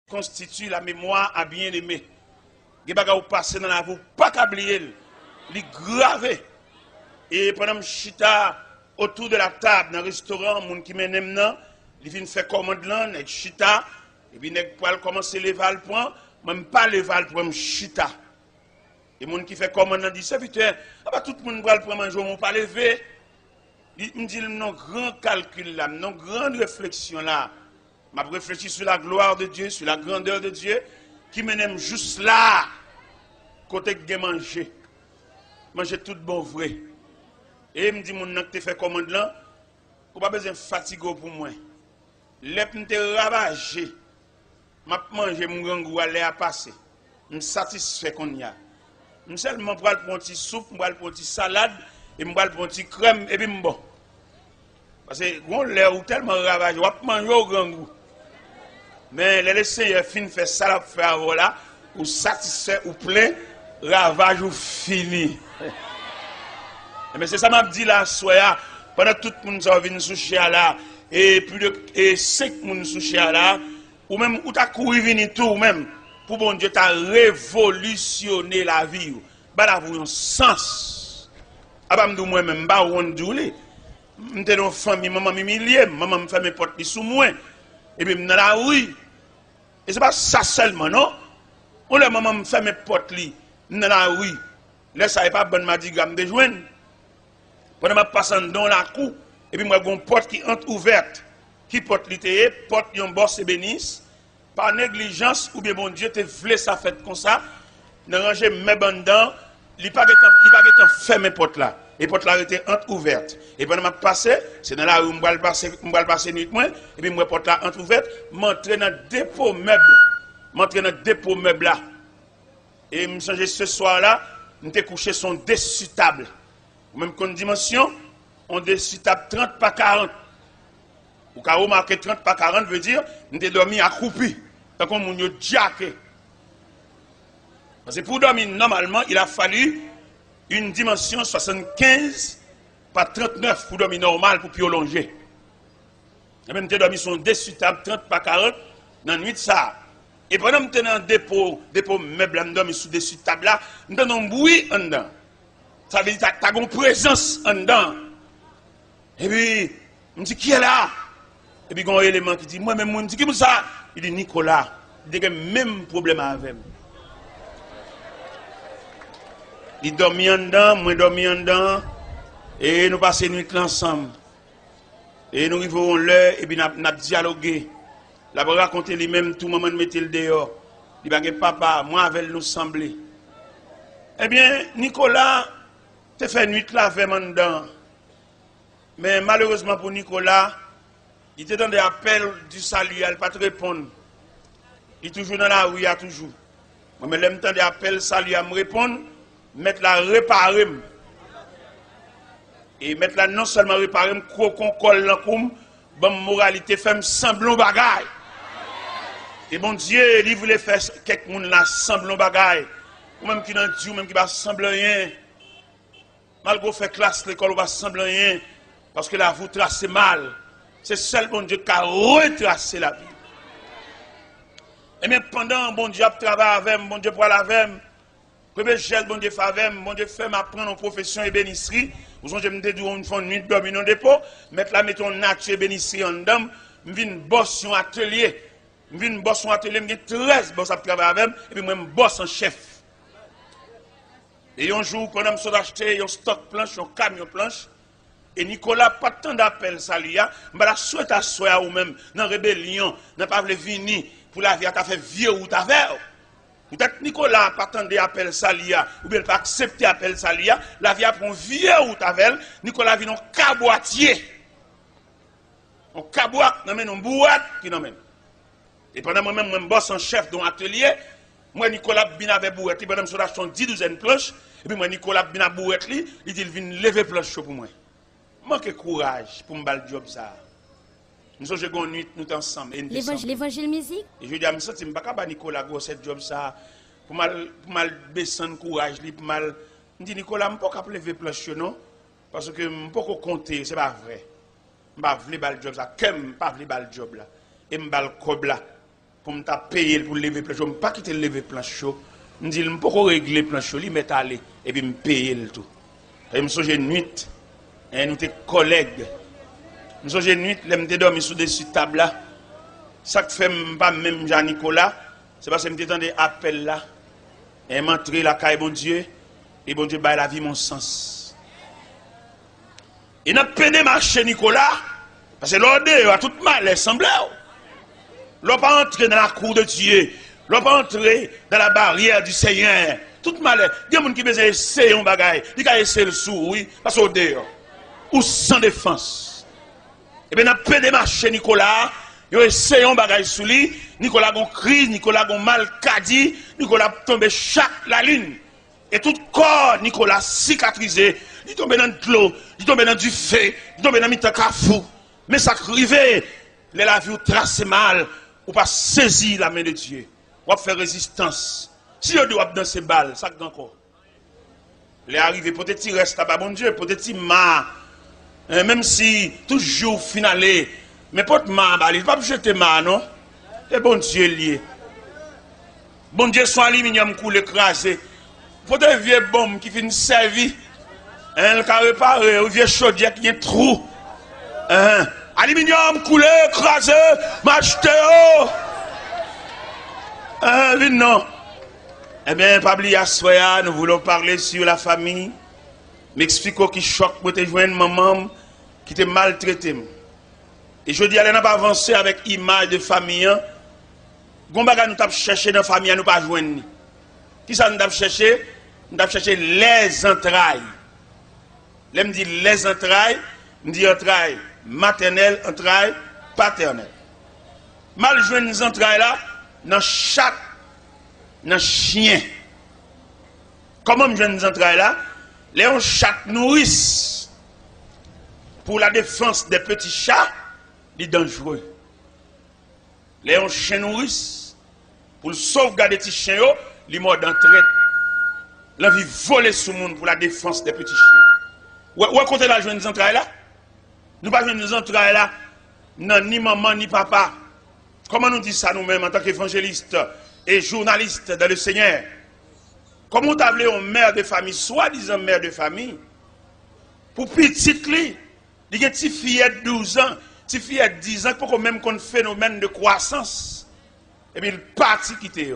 constitue la mémoire à bien-aimé. Vous ne passez dans la vie, pas oublier, les gravé. Et pendant que chita autour de la table, dans le restaurant, les gens qui m'aiment, ils viennent faire commande là, ils chita, et puis ils vont commencer à lever le point, même pas lever le point, chita. Et les gens qui font commande disent, serviteur, tout le monde va le prendre manger, on ne pas lever. Il me dit, non, grand calcul là, non, grande réflexion là. Je réfléchis sur la gloire de Dieu, sur la grandeur de Dieu, qui m'aime juste là, côté que manger. Manger tout bon vrai. Et il me dit, mon nom que tu fais commande là, tu n'as pas besoin de fatiguer pour moi. Les gens te ravagé. Je mange mon grand goût à passer. Je suis satisfait qu'on y a. Je seulement prends un petit soupe, je prends un petit salade, et je prends un petit crème, et puis je bon. Parce que on l'air ou tellement ravagé, on mange au grand goût. Mais les Seigneur fin fait ça, la faire voilà, ou satisfait ou plein, ravage ou fini. Mais c'est ça m'a dit là, soya, pendant tout le monde qui vient sous chia là, et plus de 5 personnes sous chia là, ou même où t'as couru venir tout, ou même, pour bon Dieu, t'as révolutionné la vie. Bah là, vous un sens. Ah bah, moi-même, bah, on dit, m'étais dans famille, maman m'humilier, maman me fait mes portes sous moi. Et puis, dans la rue. Et c'est pas ça seulement, non? On la maman me fait mes portes dans la rue. Là, ça n'est pas bonne madigamme de joindre. Pendant que je passe dans la cour, et puis moi, j'ai une porte qui est ouverte. Qui porte l'ité, porte yon boss et bénisse. Par négligence, ou bien bon Dieu, te voulait ça fait comme ça. Ne ranger mes bandants, il n'y a pas de fermer porte là. Et porte là était ouverte. Et pendant que je passe, c'est dans la rue où je vais passer nuit, et puis moi, porte là ouverte, m'entrer dans le dépôt meuble. M'entrer dans le dépôt meuble là. Et me changer ce soir là, je me couché son dessus table. Même qu'on dimension, on dessus table 30 par 40. Ou quand on marque 30 par 40 veut dire, on est dormi accroupi. Tant qu'on m'a jacké. Parce que pour dormir normalement, il a fallu une dimension 75 par 39 pour dormir normal, pour prolonger. Et même tu dormi son dessus table 30 par 40 dans la nuit de ça. Et pendant que tu es dans le dépôt meuble, je dormi sous dessus table là, je donne un bruit en dedans. Ça veut dire que tu as une présence en dedans. Et puis, je me dis, qui est là? Et puis, il y a un élément qui dit, moi-même, je me dis, qui est ça? Il dit, Nicolas. Il dit, il y a le même problème avec moi. Il dormit en dedans, moi dormi en dedans, et nous passons la nuit ensemble. Et nous arrivons l'heure, et puis nous avons dialogué. Il a raconté lui-même, tout le monde mettait le dehors. Il a dit, papa, moi avec nous sembler. Eh bien, Nicolas, tu fait nuit là avec moi dedans. Mais malheureusement pour Nicolas, il était dans des appels du salut, il n'a pas te répondre. Il est toujours dans la rue, il a toujours. Moi, mais l'aime temps des appels salut à me répondre, mettre la réparer. Et mettre la non seulement réparer, crocon colle dans koum, bon moralité, fait semblant bagaille. Et bon Dieu, il voulait faire quelques monde là semblant bagaille. Ou même qui n'en dit, ou même qui va sembler rien. Malgré fait classe l'école, ou va sembler rien. Parce que là, vous tracez mal. C'est seul bon Dieu qui a retracé la vie. Et même pendant bon Dieu travaille avec moi, bon Dieu parle avec moi, premier gel, bon Dieu fait avec moi, bon Dieu fait m'apprendre en profession et bénisserie. Vous savez, je me dis, on fait une nuit de dormir dans le dépôt, mettre la mettons nature et bénisserie en dedans, je viens bosser un atelier. Je viens bosser un atelier, je viens 13 boss à travailler avec moi, et puis moi, je bosse en chef. Et un jour, pendant que je acheté un stock planche, un camion planche, et Nicolas, pas tant d'appels, ça lui a, je la souhaite à soi ou même, dans la rébellion, n'a pas voulu venir pour la vie à fait vieux ou ta verre. Peut-être Nicolas, pas tant d'appels, ça lui a, ou bien pas accepter appel, ça lui a, la vie a pour vieux ou ta verre, Nicolas vient en caboitier. On caboite, non mais on boîte, qui non même. Et pendant moi-même, je bosse en chef dans l'atelier, moi, Nicolas, bin avec bourrette, pendant que je achète 10 douzaines planches, et puis moi, Nicolas, bin avec bourrette, il dit, il vient lever planche pour moi. Manque courage pour me battre le job ça. Nous sommes une nuit, nous sommes ensemble. L'évangile musique. Et je dis à moi, je ne peux pas Nicolas go cette job ça pour mal baisser le courage, pour mal. Je dis Nicolas, je ne peux pas lever planche non parce que je ne peux pas compter, c'est pas vrai. Je ne peux pas le job ça, comme pas le job là. Et je ne peux pas le cob là. pour me payer pour lever planche. Je ne pas quitter lever planche. Je me dis, je ne peux pas régler planche, je vais aller et puis me payer le tout. Et je me souviens une nuit, et nous étions collègues. Je me souviens une nuit, je me dormi sous des tables là. Ça que fait pas même Jean-Nicolas, c'est parce que je me dans des appels là. Et je m'entré la caille bon Dieu, et bon Dieu baille la vie mon sens. Et n'a peine marché Nicolas, parce que l'ordre a tout mal semblé. L'on pas entrer dans la cour de Dieu, l'on pas entrer dans la barrière du Seigneur. Tout mal. Il y a des gens qui veulent essayer un bagage, ils veulent essayer le sou, oui, parce qu'au dehors, ou sans défense. Et bien, n'a peine marché Nicolas. Yo essayé un bagage sous lui, Nicolas gon crise, Nicolas gon mal cadi, Nicolas tombe chaque la ligne. Et tout corps Nicolas cicatrisé, il tombe dans de l'eau, il tombe dans du feu, il tombe dans mitan kafou. Mais ça crivé, la vie ou trace mal, ou pas saisir la main de Dieu. Ou faire résistance. Si on doit dans ces balles, ça encore. Les arrivé peut-être il reste là-bas bon Dieu, peut-être il m'a même si toujours finalé. Mais pas de main, il ne va pas jeter main, non? Et bon Dieu lié. Bon Dieu, son aluminium coule écrasé. Faut des vieilles bombes qui finissent servir. Le cas réparé, ou vieux chaudière qui a un trou. Aluminium coulé, écrasé, m'acheter. Non. Eh bien, Pabli Assoya, nous voulons parler sur la famille. M'expliquer qui choque pour te joindre maman qui t'a maltraité. Et je dis, allez, n'a pas avancé avec image de famille. Gombaga nous avons cherché dans la famille, nous pas joindre. Qui ça nous avons cherché? Nous avons cherché les entrailles. Là, me dit les entrailles, me dit entrailles maternelles, entrailles paternelles. Mal joindre les entrailles là, dans chat, dans chien. Comment me joindre les entrailles là? Les chats nourrissent pour la défense des petits chats. Il est dangereux. Les chiens nourrissent pour le sauvegarder les petits chiens, ils mordent d'entrée. L'envie voler sur le monde pour la défense des petits chiens. Où est côté la jeune des entrailles là? Nous ne pouvons pas jouer des entrailles là, non, ni maman ni papa. Comment nous disons ça nous-mêmes en tant qu'évangélistes et journalistes dans le Seigneur? Comment on appelé une mère de famille, soi-disant mère de famille, pour petite lui, il y a une petite fillette de 12 ans. Si fille a 10 ans, pour même qu'on phénomène de croissance, et bien il partit quitter.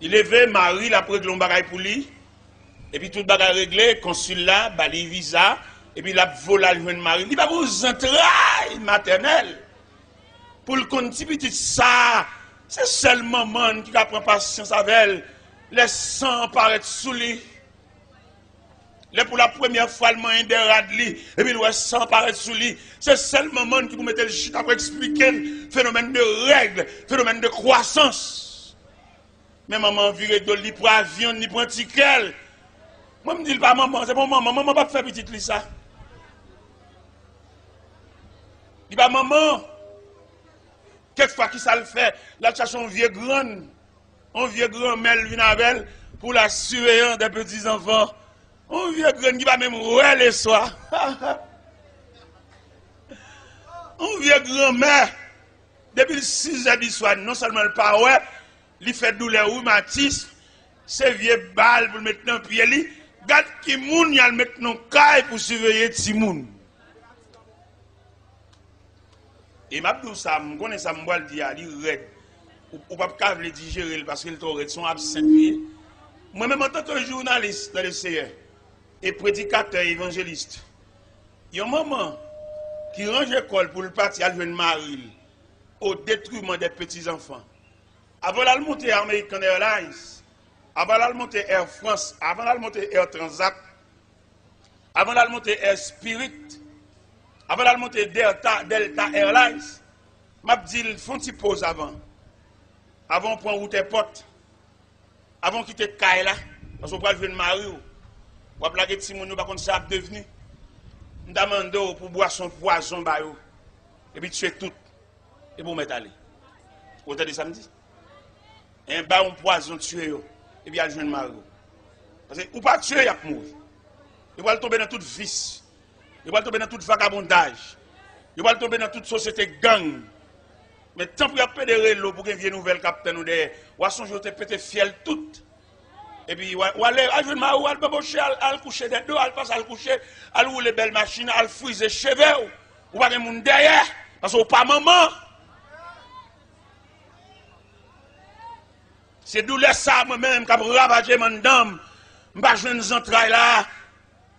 Il levé, Marie, la près de l'embaraille pour lui, et puis tout le bagage réglé, consulat, bali visa, et puis la volé le jeune Marie. Il va vous entrailles maternelle. Pour le compte petit ça, c'est seulement maman qui prend patience avec elle, laisse sang paraître sous lui. Là, pour la première fois, le moyen de radli, et puis le sang paraît sous lui. C'est seulement le monde qui vous mette le chute pour expliquer le phénomène de règles, phénomène de croissance. Mais maman viré de lui pour avion, ni pour un ticket. Moi, je me dis pas maman, c'est mon maman, maman pas faire petit ça. Il pas maman. Quelquefois, qui ça le fait? Là, tu cherches un vieux grand mère Vinabel pour la surveillance des petits enfants. On vieux grand qui va même rouler les soirs. On vieux grand-mère, depuis 6 heures du soir, non seulement le pas ouais, il fait douleur rhumatisme, c'est vieux balles pour le mettre dans le pied. Garde qui moun, il le mettre dans le caille pour surveiller Timoun. Et m'a dit ça, je connais ça, je vais dire, il est raide. Ou pas le digérer parce qu'il est son absent. Moi-même, en tant que journaliste dans le CR, et prédicateur évangéliste, il y a un moment qui range l'école pour le parti à jouer Marie au détriment des petits-enfants. Avant de monter American Airlines, avant de monter Air France, avant de monter Air Transat, avant de monter Air Spirit, avant de monter Delta Airlines, m'a dit il faut une pause avant. Avant de prendre route airport, avant de quitter Kaila, parce qu'on va jouer Marie. On va plaquer si mon nous pas comme ça devenu. Nous demandons pour boire son poison et puis tuer tout et pour mettre aller. Au de samedi. Un baron poison tuer et puis aller joindre Mario. Parce que ou pas tuer il a mourir. Il va tomber dans toute vice. Il va tomber dans tout vagabondage. Il va tomber dans toute société gang. Mais tant pour pédérer l'eau pour qu'il vienne nouvelle capitaine ou des poissons, je te pété fiel tout. Et puis, ou aller, à jouer ma ou al bebocher, al coucher des deux, al passe al coucher, al rouler belle machine, al friser cheveux, ou pas de monde derrière, parce que pas maman. C'est douleur ça moi-même qui a ravagé mon dame. Je ne vais pas entrailles là.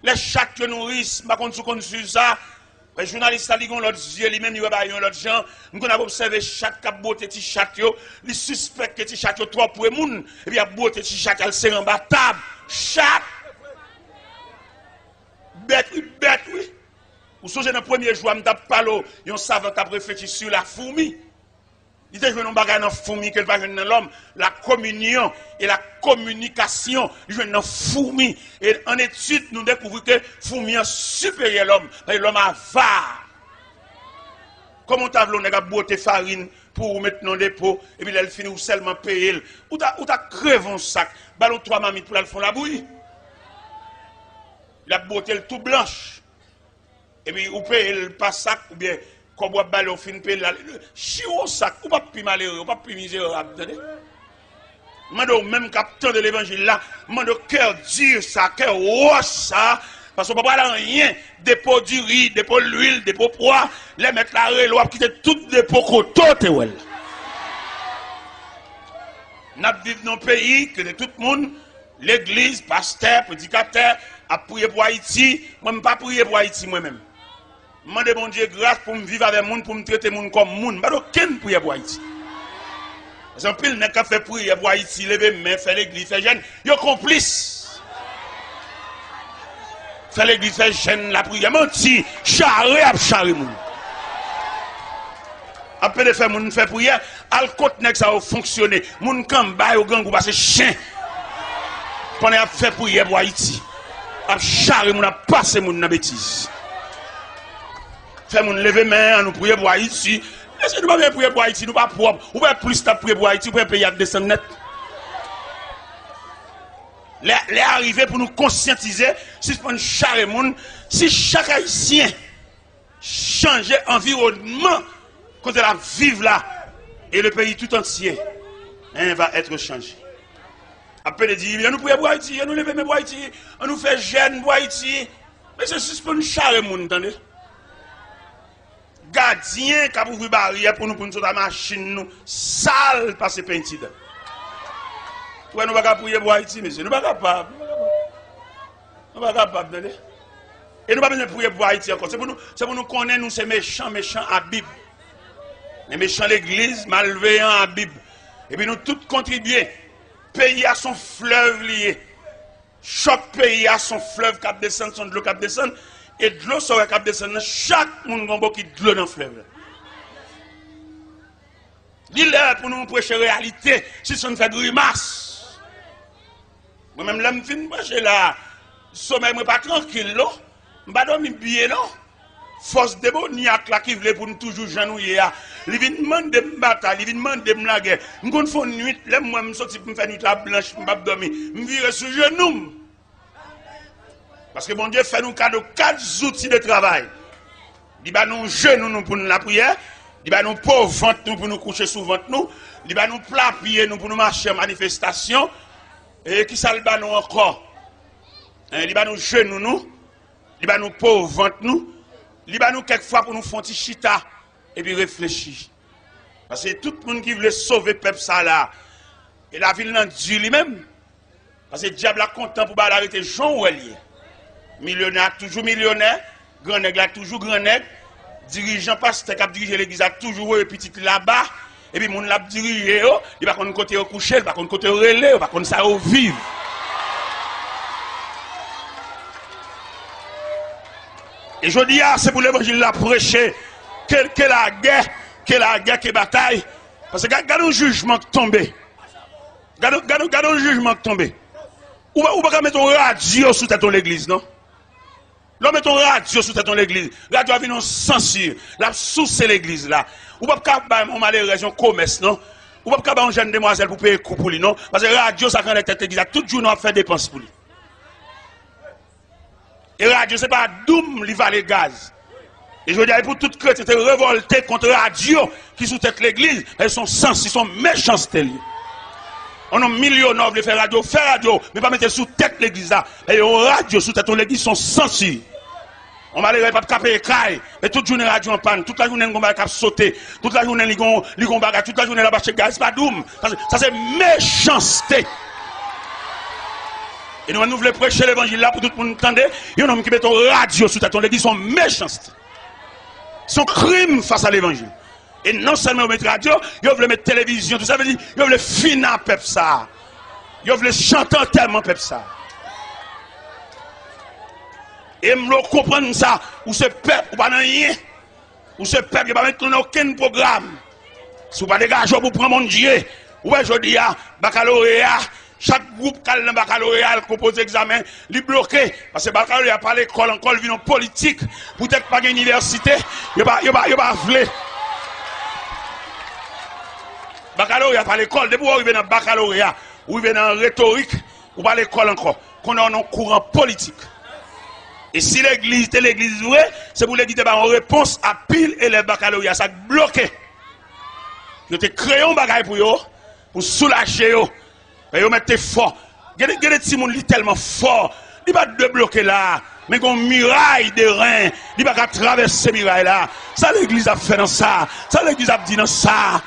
Les chats que nourrissent, je ne vais pas sur ça. Les journalistes qui ont l'autre yeux, lui-même, ils ont l'autre gens. Nous avons observé chat qui a beauté petit chat, les suspects que petit chat trop pour les gens. Et puis, il y a beauté petit chat qui a le en bas table. Chat. Bête, oui. Ou songez dans le premier jour, je ne parlé, il y a un savant qui a réfléchi sur la fourmi. Il était joué dans la fourmi qu'elle va jouer dans l'homme. La communion et la communication, il joue dans la fourmi. Et en étude, nous découvrons que la fourmi est supérieure à l'homme. L'homme avare. Comment tu as voulu beauté farine pour mettre dans le dépôt, et puis elle finit ou seulement payer. Ou tu as crevé un sac, ballon 3 mamites pour aller faire la bouillie. La beauté tout blanche. Et puis ou paye le pas sac, ou bien. Comme vous avez au fin paye, chiot sac, ou pas plus malheureux, ou pas plus misérable. Même capteur de l'évangile là, mando cœur dur ça, cœur roche ça, parce qu'on ne peut pas rien, dépôt du riz, dépôt l'huile, dépôt poids, les mettre la relo, quitter tout dépôt côté. Nous vivons dans un pays que de tout le monde, l'église, pasteur, prédicateur, a prié pour Haïti, moi je ne pas prier pour Haïti moi-même. Je demande mon Dieu grâce pour me vivre avec les gens, pour me traiter les gens comme les gens. Je ne peux pas prier pour Haïti. Parce que pile n'a qu'à faire prier pour Haïti, lever main, faire l'église, faire jeûne. Ils sont complices. Faire l'église, faire jeûne, la prière. Menti, charrer à charrer les gens. Après de faire mon faire prière, al côté ça va fonctionner. Mon kamba au gang ou passer chien. Pendant à faire prière pour Haïti. À charrer mon a passer mon na bêtise. Fait mon lever main, nous prier pour Haïti. Est-ce que nous ne pouvons pas prier pour Haïti, nous pas propre. Ou pas plus de prier pour Haïti, pour payer à descendre net. Les arrivés pour nous conscientiser, si c'est un charre monde, si chaque Haïtien change environnement, quand elle a vivre là, et le pays tout entier, va être changé. Après, il dit, nous prions pour Haïti, nous lever pour Haïti, on nous fait jeûne pour Haïti. Mais c'est juste pour nous charre monde, attendez. Gardien qui a ouvert barrière pour nous la machine nous sale passer peinture. Ouais, nous ne pouvons pas prier pour Haïti, monsieur. Nous ne sommes pas capables. Nous ne sommes pas capables. Et nous ne pouvons pas prier pour Haïti encore. C'est pour nous connaître, nous, ces méchants à Bible. Les méchants l'église, malveillants à Bible. Et puis nous tous contribuer. Pays à son fleuve lié. Chaque pays a son fleuve qui descend, son de l'eau qui descend. Et de l'eau sera qui descend. Chaque monde a qui de l'eau dans le fleuve. Dis-le pour nous prêcher la réalité. Si ça nous fait grimace. Moi-même, là, je suis prêcher là. Sommeil, je ne suis pas tranquille, là. Je ne suis pas dormir bien, non. Force démoniaque là qui voulait pour nous toujours janouiller. Il vient demander de me battre, il vient demander de me la guerre. Je vais faire une nuit, là, moi, je sorti pour me faire une nuit la blanche, je ne vais pas dormir. Je vais virer sur genou. Parce que mon Dieu fait nous cadeau 4 outils de travail. Il va nous genoux pour nous la prière. Il va nous pauvres ventre nous pour nous coucher sous ventre nous. Il va nous plat pied nous pour nous marcher en manifestation. Et qui ça le va nous encore? Il va nous genoux nous. Il va nous pauvres ventre nous. Il va nous quelquefois pour nous faire un petit chita et puis réfléchir. Parce que tout le monde qui veut sauver le peuple ça là. Et la ville n'a Dieu lui-même. Parce que le diable est content pour arrêter Jean Ouelier. Millionnaire, toujours millionnaire. Grand nègre, toujours grand nègre. Dirigeant pasteur qui a dirigé l'église a toujours eu petit là-bas. Et puis, mon l'a dirigé, il va qu'on côté au coucher, il va qu'on côté au relais, il va qu'on ça au vivre. Et je dis, c'est pour l'évangile la prêcher. Que la guerre, que bataille. Parce que regardez le jugement tombé. Regardez le jugement tombé. Ou pas mettre un radio sous tête de l'église, non? Là, mettons radio sous tête de l'église. Radio a venu en censure. Là, sous l'église là. Ou pas faire un malheureux région commerce, non? Ou pas faire une jeune demoiselle pour payer coup pour lui, non? Parce que radio, ça connecte tête l'église. Tout jour, nous avons fait dépenses pour lui. Et radio, ce n'est pas doum, il va les gaz. Et je veux dire, pour toute chrétien, était révolté contre la radio qui sous tête l'église, elles sont sens, ils sont méchancetés. On a millions de faire radio, mais pas mettre sous tête l'église là. Et on radio sous tête l'église sont sensibles. On va aller pas caper les cailles, mais toute journée radio en panne, toute la journée on va cap sauter, toute la journée li gon bagage, toute la journée là bas chez gaz, pas doum. Ça c'est méchanceté. Et nous voulons prêcher l'évangile là pour tout le monde entendre. Il y a un homme qui met ton radio sous tête l'église sont méchanceté. Son crime face à l'évangile. Et non seulement mettre radio, ils veulent mettre télévision, tout ça veut dire, ils veulent finir peuple ça. Ils veulent chanter tellement peuple ça. Et me comprendre ça, ou ce peuple, ou pas rien, ou ce peuple, il va mettre dans aucun programme. Si vous pas dégager pour prendre mon Dieu, ou bien je dis, baccalauréat, chaque groupe qui a le baccalauréat, compose examen, il bloqué. Parce que le baccalauréat pas l'école, encore, il vient en politique, peut-être pas l'université, il va vouloir. Baccalauréat pas l'école, depuis vous venez dans le baccalauréat, ou venez dans la rhétorique, ou pas l'école encore, qu'on a un courant politique. Et si l'église est l'église vraie, c'est pour l'église en réponse à pile et les baccalauréats, ça bloqué. Vous avez créé un bagage pour eux, pour soulager eux. Et vous mettez fort. Regardez si mon lit tellement fort, il va débloquer là. Mais qu'on muraille de reins, il va traverser muraille là. Ça l'église a fait dans ça. Ça l'église a dit dans ça.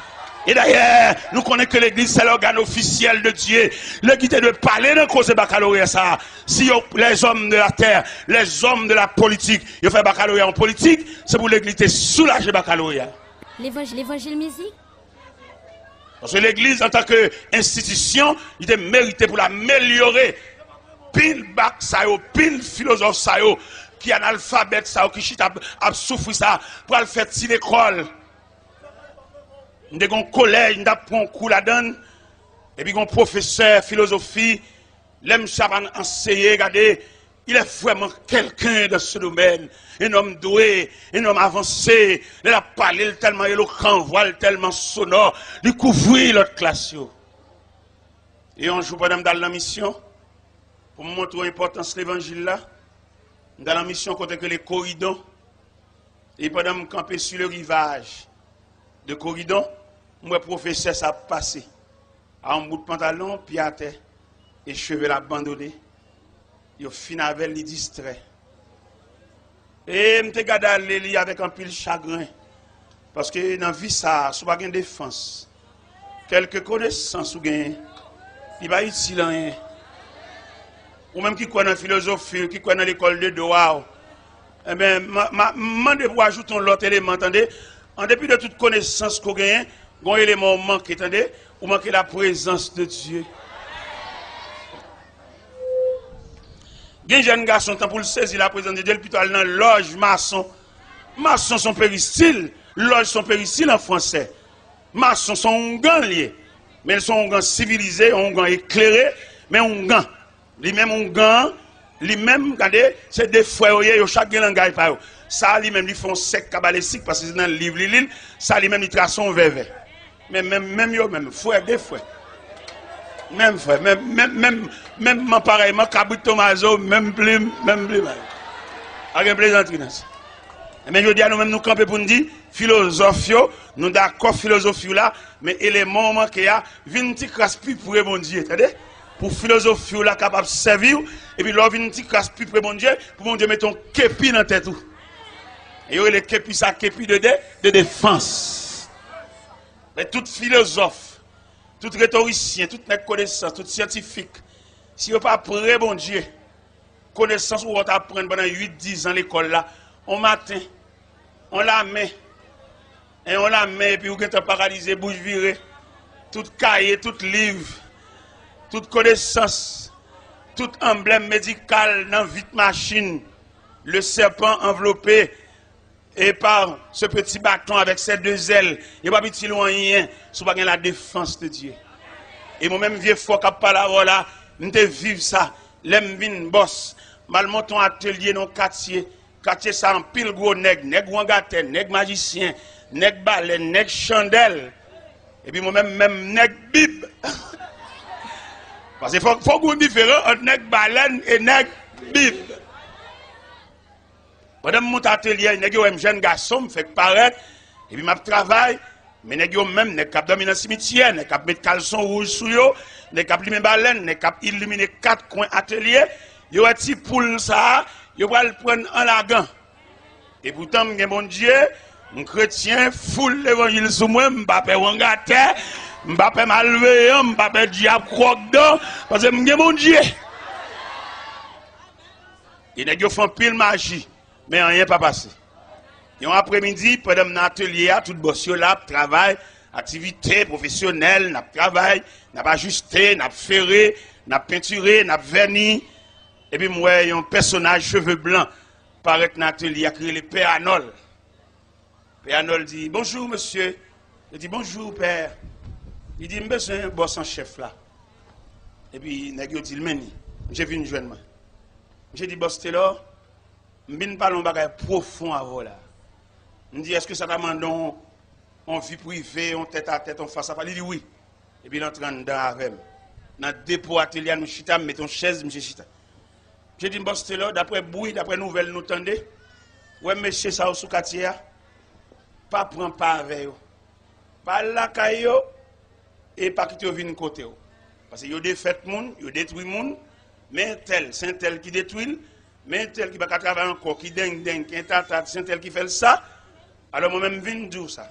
Et d'ailleurs, nous connaissons que l'église, c'est l'organe officiel de Dieu. L'église est de parler dans cause de baccalauréat ça. Si les hommes de la terre, les hommes de la politique, ils font baccalauréat en politique, c'est pour l'église de soulager baccalauréat. L'évangile musique? Parce que l'église, en tant qu'institution, il est mérité pour l'améliorer. Pile bac ça yo, pile philosophe ça yo, qui est analphabète ça yo, qui chita a souffrir ça, pour le faire si l'école. Nous avons un collège, nous avons un cours là-dedans, et puis un professeur philosophie, l'aime ça enseigner, regardez, il est vraiment quelqu'un dans ce domaine, un homme doué, un homme avancé, il a parlé tellement éloquent, voile tellement sonore, il couvrit l'autre classe. Et on joue pendant dans la mission, pour montrer l'importance de l'évangile là, dans la mission côté que les corridors, et pendant que camper sur le rivage de corridor, moi professeur ça passé, à un bout de pantalon, pied à terre, et cheveux abandonnés. Yo fin avec les distrait. Et m'te gade aller avec un pile chagrin parce que dans vie ça, sou pas gen défense. Quelques connaissances ou gen, il va utile rien. Ou même qui connaît la philosophie, qui connaît l'école de droit. Eh ben mande pour ajouter l'autre élément, attendez, en dépit de toute connaissance qu'on gagne, un élément manque, attendez, ou manque la présence de Dieu. Il y a un jeune garçon pour le saisir la présence de Dieu, plutôt dans la loge maçon. Maçon sont péristyle, loge sont péristyle en français. Maçon sont un gant lié. Mais ils sont un gant civilisé, un gant éclairé, mais un gant. Lui-même un gant, lui-même, regardez, c'est des frères, chaque langage par eux. Ça, lui-même, ils font sec cabalistique parce que c'est dans le livre, ça, lui-même, ils tracent un verre. Mais même, frère, des frères. Même frère, même pareil, Cabrit Tomaso, même plus. Avec plaisanterie. Mais je dis à nous-mêmes, nous camper pour nous dire, philosophie, nous d'accord philosophie là, mais élément qui a, vient petit crasse-pi pour bon Dieu, c'est-à-dire, pour philosophie là, capable de servir, et puis là, vient petit crasse-pi pour bon Dieu mettre ton képi dans la tête. Et il y a le képi, ça, képi de défense. Mais tout philosophe, tout rhétoricien, toute connaissance, tout scientifique, si vous pas prêt, bon Dieu, connaissance ou on apprendre pendant 8-10 ans à l'école là, on matin, on la met, et puis vous êtes paralysé, bouche virée, tout cahier, tout livre, toute connaissance, tout emblème médical dans vite machine, le serpent enveloppé, et par ce petit bâton avec ses deux ailes, il n'y a pas petit loin, sous pas la défense de Dieu. Et moi-même, vieux fort qui parle là, nous te vivre ça, l'aime vin boss, mal monton atelier dans quartier ça en pile gros nèg wangaten, nèg magicien, nèg baleine, nèg chandelle. Et puis moi-même nèg bib. Parce qu'il faut qu'on différent entre nèg baleine et nèg bib. Pendant mon atelier, nèg yo jeune garçon me fait paraître et puis m'a travail, mais nèg yo même nèg cap dormir dans cimetière, nèg cap mettre caleçon rouge sous yo, nèg cap limer baleine, nèg cap illuminer 4 coins atelier, yo a ti poule ça, yo va le prendre en lagan. Et pourtant mon Dieu, un chrétien foule l'évangile sous moi, m'pa wangate, m'pa malveillant, m'pa diable croque dedans parce que mon Dieu. Et nèg yo font pile magie. Mais rien pas passé. Et un après-midi, pendant mon atelier, tout boss là, travail, activité professionnelle, n'a travail, n'a pas ajusté, n'a ferré, n'a peinturé, n'a verni. Et puis moi, un personnage cheveux blancs paraît dans l'atelier, a créé le Père Arnold. Père Arnold dit bonjour monsieur. Il dit bonjour père. Il dit besoin un boss en chef là. Et puis nèg yo dit le meni. J'ai vu une jeune main. J'ai dit boss t'es là. Je parle de bagage profond avant là. Je dis, est-ce que ça demande en vie privée, en tête à tête, en face à face? Il dit oui. Et puis il entre dans avec. Dans le dépôt atelier, je chita, je mets une chaise, je chita. Je dis, boss, là, d'après bruit, d'après nouvelles, nous tendez. Ouais, monsieur, ça, sous quartier, pas prendre pas avec eux. Pas la caillou et pas quitter au côté. Parce que vous défaites le monde, vous détruisez le monde, mais tel, c'est un tel qui détruit. Mais tel qui va travailler encore, qui dingue, qui est c'est tel qui fait ça. Alors moi-même, je viens dire ça.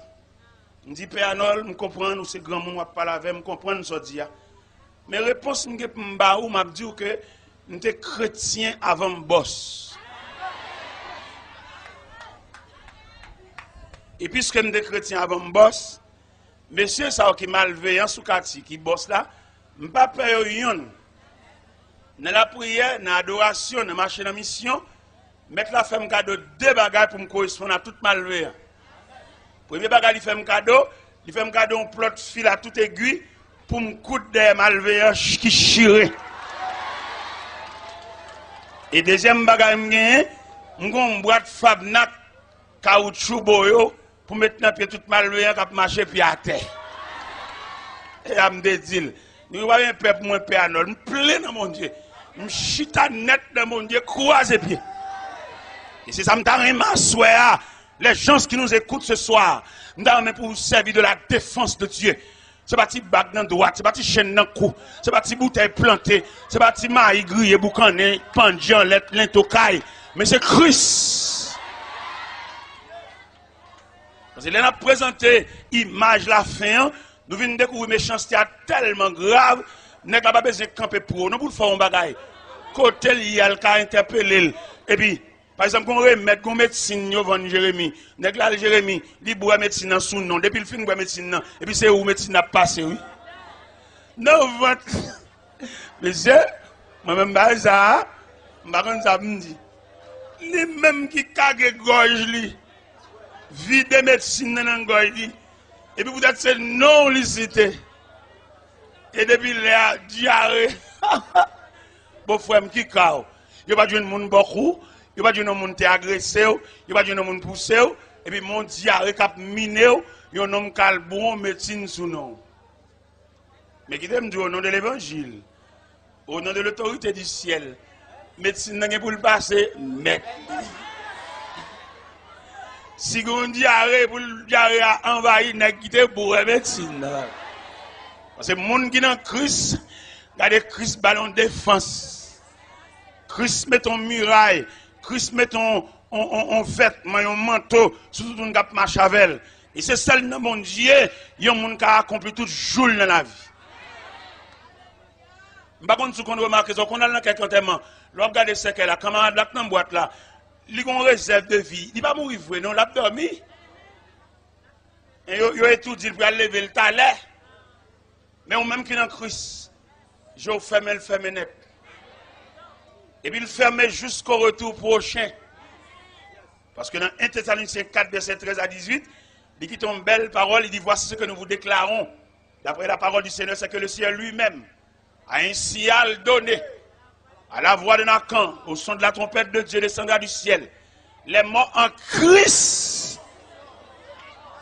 Je dis, Père Arnold, je comprends, nous, c'est grand monde, je parle avec, je comprends ce dire. Mais réponse, je me dis que nous sommes chrétiens avant le boss. Et puisque nous sommes chrétiens avant le boss, monsieur, ça qui est malveillant sous quartier, qui boss là, je ne peux pas payer rien. Dans la prière, dans l'adoration, dans la marche en mission, mettre la femme cadeau 2 bagages pour me correspondre à toute malveillance. Premier bagage, il fait un cadeau un plot de fil à toute aiguille pour me coudre des malveillants qui chirent. Et deuxième bagage, je vais une boîte Fabnac caoutchouc boyo pour mettre dans pied toute malveillant qui marche puis à terre. Et à me dire, nous voyons un peuple moins Père Arnold, je plein dans mon Dieu. Je chita net dans mon Dieu, croise les pieds. Et c'est ça que je m'assois. Les gens qui nous écoutent ce soir, nous sommes pour vous servir de la défense de Dieu. C'est pas petit bac dans droite, c'est pas petit chaîne dans cou, c'est pas petit bouteille plantée, c'est pas petit maïs grillé, boucané, pendian, l'intocaille. Mais c'est Christ. Parce qu'il a présenté l'image la fin, nous venons découvrir méchanceté tellement grave. Nous n'avons pas besoin de camper pour nous, pour faire un bagage. Côté il y a le cas interpellé. Et puis, par exemple, on remet une médecine, nous vendons Jérémie. Nous avons Jérémie, il boit médecine dans son nom. Depuis le film, il boit médecine. Et puis, c'est où médecine a passé, oui. Non, monsieur, moi-même, ça, je me dis, les mêmes qui cagent gorge, vide médecine dans la gorge, et puis peut-être c'est non licité. Et depuis la diarrhée, bon frère qui cao, il va dire monde beaucoup, il va dire monde t'es agressé, il va dire monde poussé, et puis mon diarrhée cap miné, il nom calbon médecine sous nom. Mais qui t'aime dire au nom de l'évangile, au nom de l'autorité du ciel, médecine n'a pour le passer, mais si vous diarrhée pour le diarrhée a envahi, n'a quitté pour la médecine. Parce que les gens qui sont dans Christ, regardez Christ ballon de défense. Christ met ton muraille, Christ met ton vêtement, un manteau, surtout ton gap marchavel. Et c'est celle dans mon Dieu, il y a un monde qui a accompli tout jour dans la vie. Par contre, si on remarque, qu'on a dans quelques enterrements, l'on regarde ce qu'elle a, camarade là, dans la boîte là, il a une réserve de vie. Il va mourir, non, il a dormi. Et il a étudié pour lever le talent. Mais on même qui est dans Christ, je vais fermer le fermer net. Et puis le fermer jusqu'au retour prochain. Parce que dans 1 Thessaloniciens 4, verset 13 à 18, il dit une belle parole, il dit voici ce que nous vous déclarons. D'après la parole du Seigneur, c'est que le ciel lui-même a un signal donné. À la voix de Nathan, au son de la trompette de Dieu descendra du ciel. Les morts en Christ.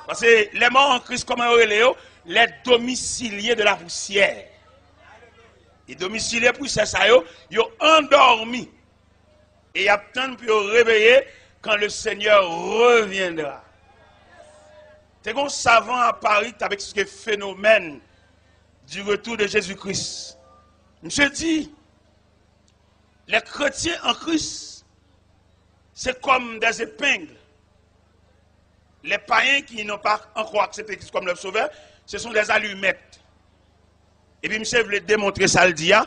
Parce que les morts en Christ, comment on les domiciliés de la poussière. Les domiciliés pour ça, ils ont endormi. Et ils attendent pour réveiller quand le Seigneur reviendra. C'est un savant à Paris avec ce phénomène du retour de Jésus-Christ. Monsieur dit, les chrétiens en Christ, c'est comme des épingles. Les païens qui n'ont pas encore accepté Christ comme leur sauveur, ce sont des allumettes. Et puis, monsieur voulait démontrer ça le dia.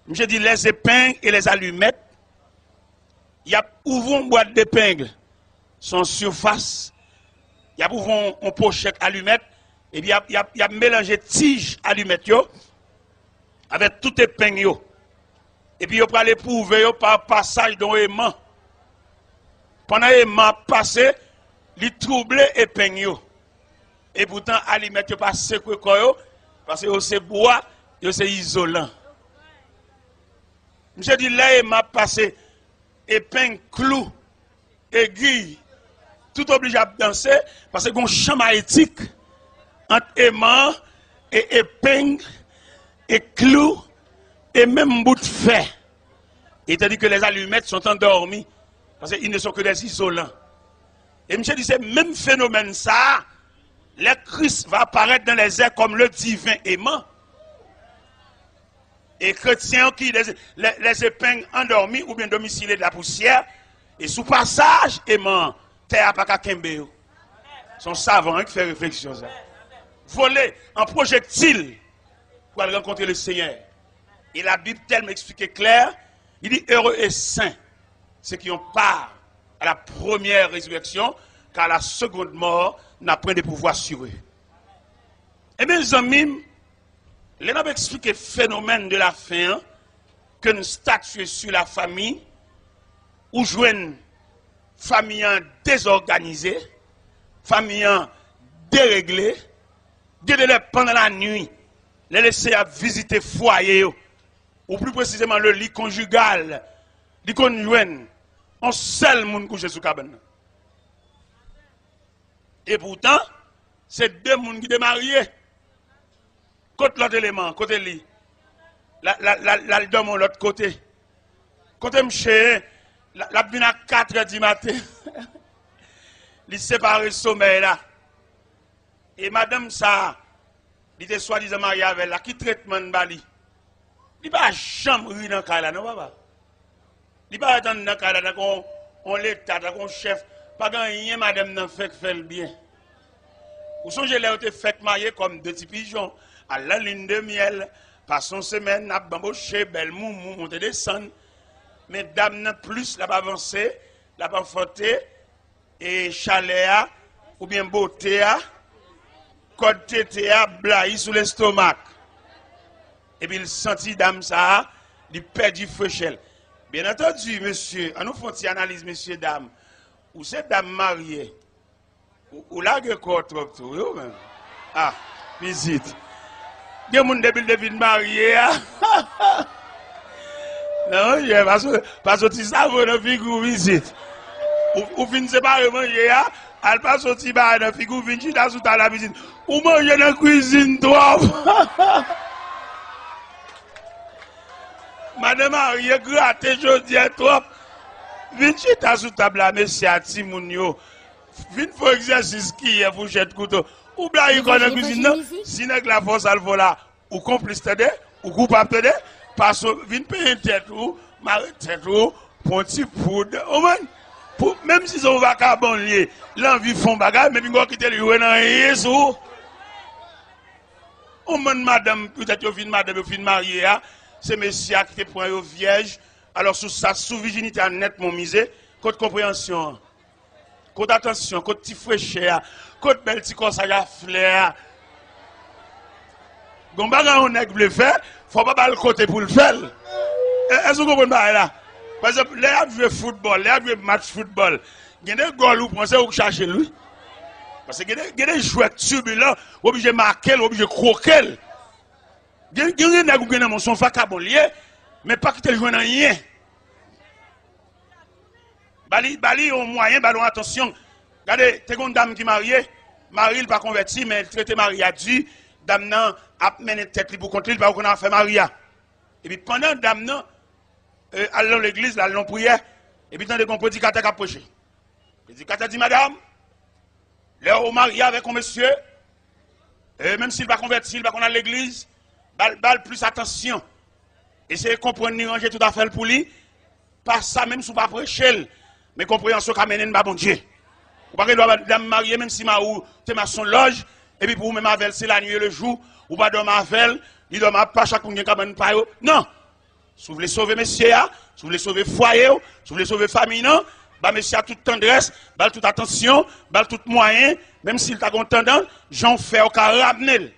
Monsieur dit, les épingles et les allumettes, il y a ouvrons une boîte d'épingles, son surface, il y a ouvrons une pochette allumette, et puis il y a mélangé tige allumette avec tout épingle yo. Et puis il peut aller prouver par passage dans aimant. Pendant aimant passé, il trouble épingle yo. Et pourtant allumette pas secoué quoi parce que c'est bois, c'est isolant. Monsieur dit là aimant passé épingle, clou, aiguille, tout obligé à danser parce que un champ magnétique entre aimant et épingle et clou et même bout de fer. Et tandis que les allumettes sont endormies parce qu'ils ne sont que des isolants. Et monsieur dit c'est même phénomène ça, le Christ va apparaître dans les airs comme le divin aimant. Et chrétiens qui les épingles endormis ou bien domiciliés de la poussière, et sous passage, aimant, terre pas qu'à Kembe. Son savant qui fait réflexion. Ça. Voler en projectile pour aller rencontrer le Seigneur. Et la Bible tellement expliqué clair, il dit heureux et saints, ceux qui ont part à la première résurrection, car la seconde mort n'a point de pouvoir sur eux. Et mes amis, les gens expliquent le phénomène de la fin, que nous statuons sur la famille, ou jouons famille désorganisée, famille déréglée, pendant la nuit, les laisser à visiter foyer, ou plus précisément le lit conjugal, lit conjoint, on seul monde couché sous cabane. Et pourtant, c'est deux personnes qui sont mariés. Côté l'autre élément, côté lit. La dorme de l'autre côté. Côté monsieur, la vient à 4 h du matin. Il sépare le sommeil là. Et madame ça, il était soi-disant marié avec elle, qui traitement de Bali. Il va jamais rire dans le cas là, non papa? Il va attendre dans le cas là, on l'état, on chef. Pas rien, madame n'a fait le bien. Vous songez là, vous fait marier comme deux petits pigeons. À la ligne de miel, par son semaine, n'a bamboché, belle moumou, monte descendre. Mais dame n'a plus, la pas avancé, la pas fauté, et chalet, ou bien beauté, code tété, blaï sous l'estomac. Et puis il sentit dame ça, il perd du fauchel. Bien entendu, monsieur, on nous fait une analyse, monsieur, dame. Ou c'est dame mariée, ou là, il y a quoi trop, même. Ah, visite. Il y a des gens qui sont mariés. Non, parce que tu sais, vous figure visite. Ou fin séparer manger, elle passe au petit bar de figure vinci dans sous la visite. Ou manger dans la cuisine trop. Madame mariée gratte jodi trop. Vinci dans sous table là monsieur Timounio. Vin faut exercice qui est fourchette couteau. Ou bien il connaît la cuisine non. Sinon la force elle voilà ou complice t'aider ou coupable t'aider parce que vin payer tête ou marrer tête ou pour petit poudre. Même si c'est un vagabond lié, l'envie font bagarre, mais puis quitter le dans Jésus. Au monde madame, peut-être au fin madame, au fin mariée, c'est monsieur qui te prend au vierge. Alors sous sa sous virginité net mon misé, côté compréhension, côté attention, côté petit fraîcheur, côté belle petit corps ça y a flair. Gon bagarre on nèg veut faire, faut pas le côté pour le faire. Est-ce que vous comprenez là? Par exemple, les joueurs football, les joueurs match football, il y a des goals où pensez ou chercher lui. Parce que il y a des joueurs turbulents, obligés de marquer, obligés de croquer. Il y a des gens qui sont vagabondiers, mais pas qui te jouent dans rien. Bali au moyen, ballon attention. Regardez, t'es une dame qui est mariée, mari il pas converti, mais elle traite marié à Dieu, dame nan a mené tête pour contre lui, pas qu'on a fait maria. Et puis pendant dame nan allons l'église, allons prière, et puis tant de qu'on prédicateur qui approché. Il dit, quand dit madame, là au marié avec un monsieur, et même s'il va convertir, il va qu'on a l'église, bal plus attention. Essayez de comprendre, ni ranger tout à fait pour lui. Pas ça même si vous ne pas prêcher, mais compréhension qu'a mené bon Dieu. Vous ne pouvez pas marier même si ou tu es son loge, et puis pour vous même avec c'est la nuit et le jour, ou pas dormir avec, il ne pas chaque monde qui a pas. Non! Si vous voulez sauver monsieur, si vous voulez sauver foyer, si vous voulez sauver famille, non, bah monsieur a toute tendresse, bah toute attention, bah tout moyen, même s'il t'a tendance, j'en fais au cas ramener.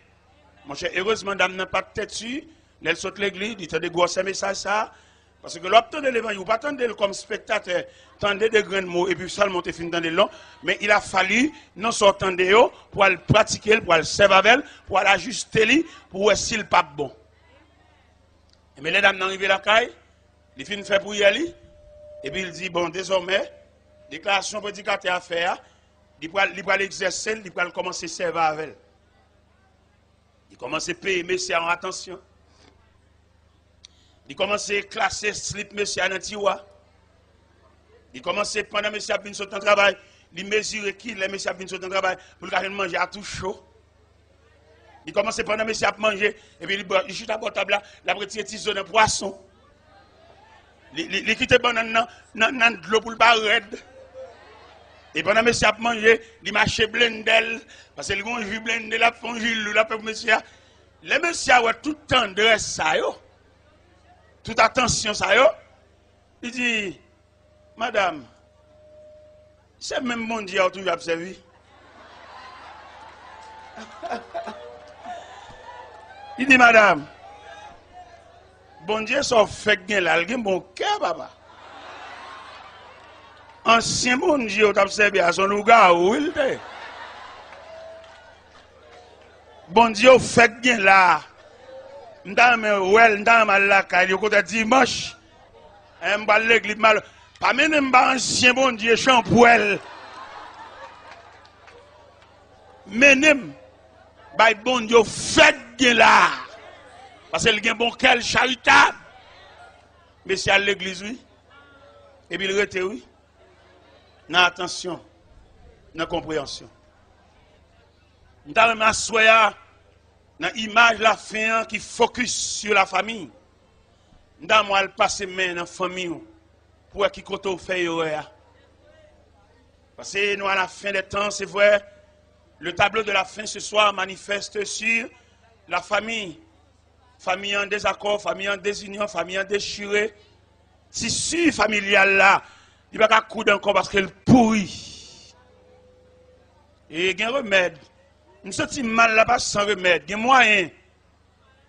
Mon cher, heureusement, dame n'a pas de tête dessus, elle saute l'église, il te des gros messages ça, parce que l'obtenir de l'évangile, vous pas attendre comme spectateur, tendez des grands mots et puis seulement te fin dans les longs, mais il a fallu non sortir de eux pour le pratiquer, pour le servir avec, pour l'ajuster, pour voir s'il pas bon. Mais les dames n'arrivent à la caille, ils finissent faire pour y aller, et puis il dit, bon, désormais, déclaration prédicateur à faire, il va l'exercer, il va commencer à servir avec elle. Il commence à payer messieurs en attention. Il commence à classer slip messieurs dans le tiroir. Il commence à, pendant messieurs viennent sur le travail, il mesure qui les messieurs viennent sur le travail pour le manger à tout chaud. Il commence à prendre monsieur à manger, et puis il chute à la table là, il a retiré tissu de poisson. Il quitte banane dans de l'eau pour le pas raide. Et pendant monsieur à manger, il marche blendel, parce que le jus blendel, la fond jus, la peuple monsieur. Les messieurs ont tout tendresse ça yo, toute attention ça yo. Il dit, madame, c'est même mon Dieu qui a toujours observé. Il dit, madame, bon Dieu, ça fait que là, il a bon cœur, papa. Ancien bon Dieu, tu as observé à son lugar où il était. Bon Dieu, fait que là, dans la caille, côté dimanche, un bal l'église mal. Pas même un ancien bon Dieu, champouel. Menem. Bay bon Dieu fait bien là. Parce qu'il a un bon cœur charitable. Mais c'est à l'église, oui. Et puis il rete, oui. Dans attention, dans compréhension. Nous avons m'assoya dans l'image la fin qui focus sur la famille. Nous avons passer main dans la famille pour qui côté fait. Parce que nous à la fin des temps, c'est vrai. Le tableau de la fin ce soir manifeste sur la famille. Famille en désaccord, famille en désunion, famille en déchirée. Tissu familial là, il va pas coudre encore parce qu'elle pourrit. Et il y a un remède. Nous sommes mal là-bas sans remède. Il y a moyen.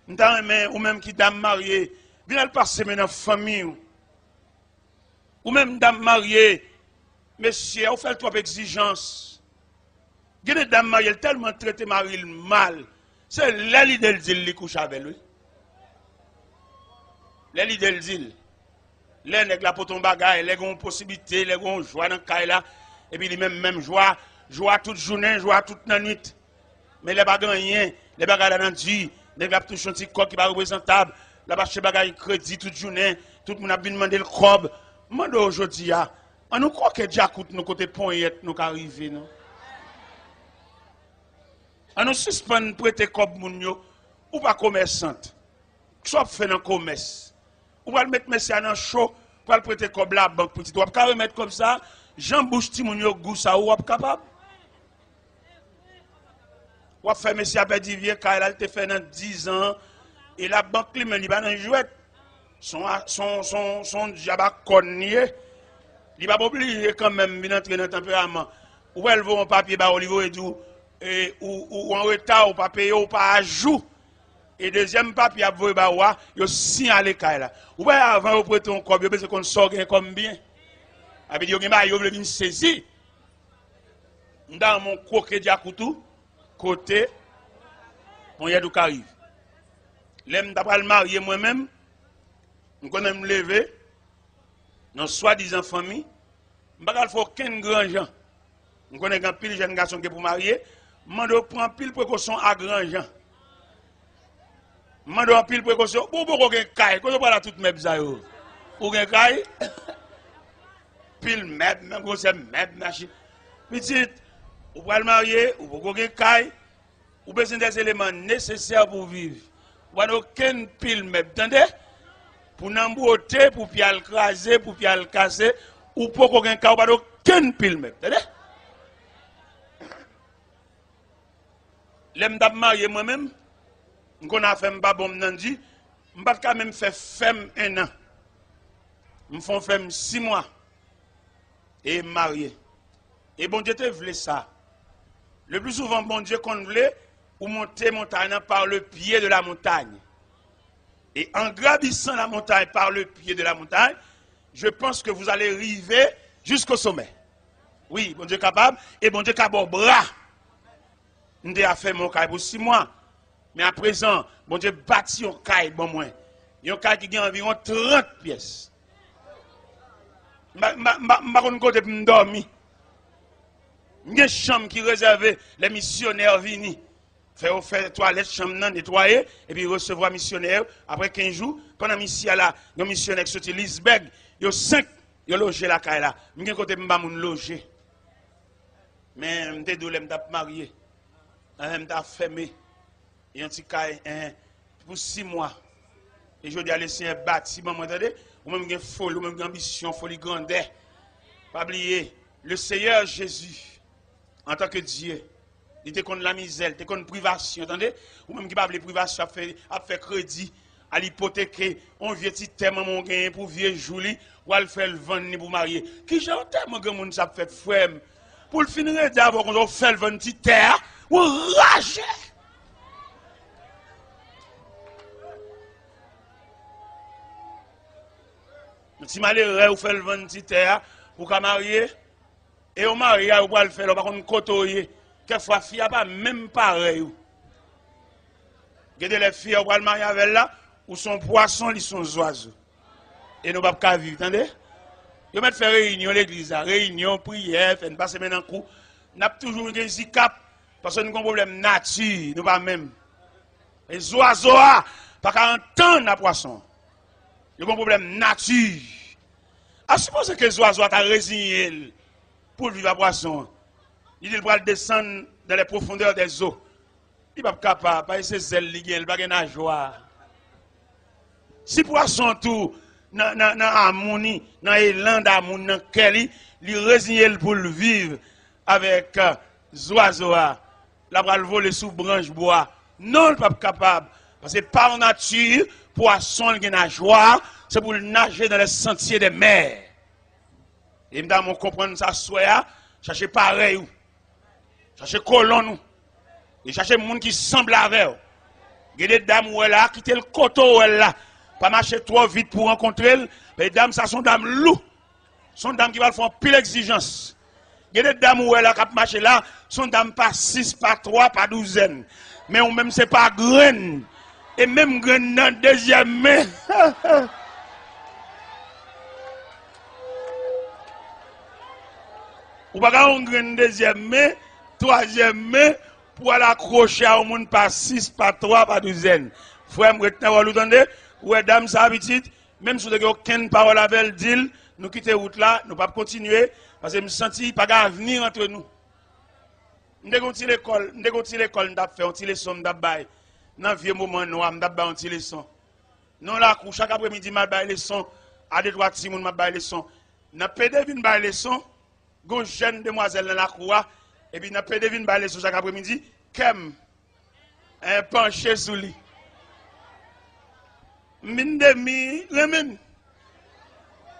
Ou même qui dame mariée, viens le passer dans la famille. Ou même dame mariée, monsieur, vous faites trop d'exigences. Il y a des dames mariées tellement traité Marie mal. C'est l'île del Zil qui couche avec lui. L'île del Zil. Les nègres là pour ton bagage, les ont possibilité, les ont joie dans le cas là. Et puis les même joie toute journée, joie toute la nuit. Mais les bagages rien, les bagages dans Dieu, les gars touchent un petit corps qui va représentable. Là-bas, chez bagages crédit toute journée, tout le monde a bien demandé le cob. Mande aujourd'hui, on nous croit que Dieu coûte nos côtés poignette, nous arriver, non? On nous suspend prêter comme moun yo ou pas commerçante. Soit fait dans commerce. Ou va le mettre monsieur dans chaud pour le prêter comme la banque petit. Ou pas remettre comme ça, Jean bouche ti moun yo gou ça ou pas capable. Ou fait monsieur a perdu vieux car il a fait dans 10 ans et la banque li men li ba dans jouet. Son jaba connier. Il va pas oublier quand même bien entrer dans tempérament. Ou elle vaut un papier ba au niveau et tout. Ou en retard, ou pas payé, ou pas à jour. Et deuxième papier, vous avez signalé là. Ou bien avant, vous prêtez un cob, vous qu'on sort comme bien. Avec vous voulez saisir. Dans mon croquet d'Akoutou, côté, on y a du arrive. L'aime d'après le marié moi-même, je connais me lever, dans soi-disant famille, je ne faut aucun grand gens. Je connais un pile jeune garçon qui est pour marier. Je prends pile précaution à grand gens. Je prends pile précaution. Pour un caille, quand on parle à toutes mes bizarres. Pour un caille. pile meb, même gros meb machine. Petite, ou pour le marier, ou pour gagner caille, ou besoin des éléments nécessaires pour vivre. Ou pas aucun pile meb, entendez? Pour n'embouter, pour pial craser, pour pial casser, ou pour gagner caille, ou pas aucun pile meb, entendez? L'aime d'ab marié moi-même, qu'on a fait m'ba bon m'nandi, m'ba quand même fait femme 1 an. M'font femme 6 mois. Et marié. Et bon Dieu te voulait ça. Le plus souvent, bon Dieu qu'on voulait, ou monter montagne par le pied de la montagne. Et en gravissant la montagne par le pied de la montagne, je pense que vous allez arriver jusqu'au sommet. Oui, bon Dieu capable, et bon Dieu capable bras. Nous avons fait mon caille pour 6 mois. Mais à présent, bon Dieu bâti un caille bon moins. Un caille qui a environ 30 pièces. Je ne sais pas côté pour me dormir. Il y a une chambre qui est réservée, les missionnaires viennent. Faire toilette, chambre nettoyer, et puis recevoir missionnaire. Après 15 jours, pendant mission là, il y a un missionnaire qui sorti Lisberg, il y a 5, il y a logé la caille là. Je ne côté pour me loger. Mais je suis marié. Je suis fermé. Et un petit caille pour 6 mois. Et je dis à laisser un bâtiment, vous entendez? Ou même une folie, ou même une ambition, folie grandeur. Pas oublier, le Seigneur Jésus, en tant que Dieu, il était contre la misère, il était contre la privation, entendez? Ou même qui pas les privation, a fait crédit, à l'hypothéquer, on vient petit thème mon gain pour vieux Julie, ou à le faire le vendre pour marier. Qui j'ai tellement de monde ça fait frère. Pour le finir d'abord, on fait le vendre petit terre, ou rager. Si malheureux ou fait le vendre petit terre pour qu'à marier et au mariage ou pas le faire par contre côtoyer quelquefois fille pas même pareil. Regardez les filles ou pas le marier avec là ou son poisson ils sont oiseaux. Et nous pas qu'à vivre, entendez? Yo mettre faire réunion l'église, réunion prière, faire passer maintenant coup. N'a toujours des zikap parce que nous avons un problème nature, nous pas même. Les oiseaux pas qu'à entendre la poisson. Il y a un problème nature. À supposer que les oiseaux ont résigné pour vivre à poisson. Il va descendre dans les profondeurs des eaux. Il n'est pas capable, pas ses ailes, il n'a pas de nageoire. Si poisson tout, dans l'harmonie, dans l'élan d'amour, dans lequel il résigne pour le vivre avec les oiseaux, la va le voler sous branche bois. Non, il n'est pas capable. Parce que par nature, poisson, il a nageoire, c'est pour nager dans les sentiers des mers. Et nous comprendre ça, soit, chercher pareil, chercher colon, et chercher des gens qui semblent avec eux. Il y a des dames là, qui quitter le coteau là, pas marcher trop vite pour rencontrer, les dames, ça sont dames loups, sont dames qui vont faire pile exigence. Il y a des dames là, qui marcher là, sont dames pas 6, pas 3, pas 12. Mais ou même c'est pas graine. Et même graine dans deuxième main. Ou pas une graine deuxième main, troisième main, pour aller accrocher à un monde pas 6, pas 3, pas 12. Frère, vous entendez? Ouais, dame, ça habitude. Même si vous n'avez aucune parole avec elle, dit, nous quittons la route là, nous ne pouvons pas continuer, parce que je me sens qu'il n'y a pas d'avenir entre nous. Nous avons fait l'école, nous avons fait une leçon, nous avons fait dans vieux moment noir, nous avons fait une leçon. Nous là, chaque après-midi, nous avons fait une leçon, à des droits de Simon, nous avons fait une leçon. Nous avons fait une leçon, une jeune demoiselle dans la cour, et puis nous avons fait une leçon chaque après-midi, Kem, un penché sous lui. Mindemi, remen.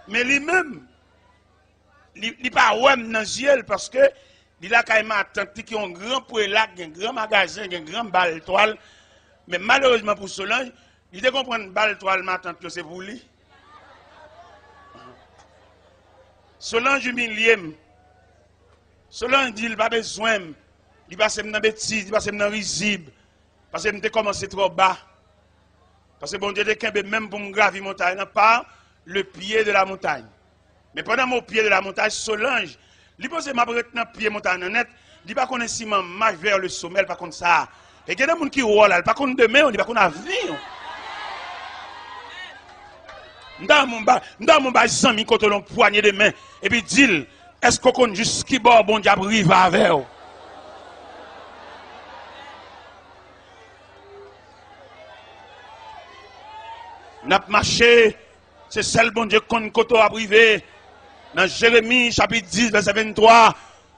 Mais lui-même, il n'est pas ouem dans le parce que il a quand même attendu qu'il y a un grand prélat, un grand magasin, un grand balle toile. Mais malheureusement pour Solange, il a compris que balle toile m'attend que c'est pour lui. Solange humilie. Solange dit qu'il n'a pas besoin. Il passe dans bêtise, il passe dans risible. Parce qu'il a commencé trop bas. Parce que bon Dieu, même pour me gravir montagne, par le pied de la montagne. Mais pendant mon pied de la montagne, Solange, il pose ma brette dans le pied de la montagne net, il pas connaître si je marche vers le sommet, pas contre ça. Et il y a des gens qui roulent là, pas contre demain, on dit pas contre avenir. Dans mon bas, zami, quand on poignée de main, et puis dit, est-ce qu'on connaît juste qui bord, bon diable, rive avec vous? N'a marché, c'est celle bon Dieu qu'on koto a privé. Dans Jérémie chapitre 10 verset 23,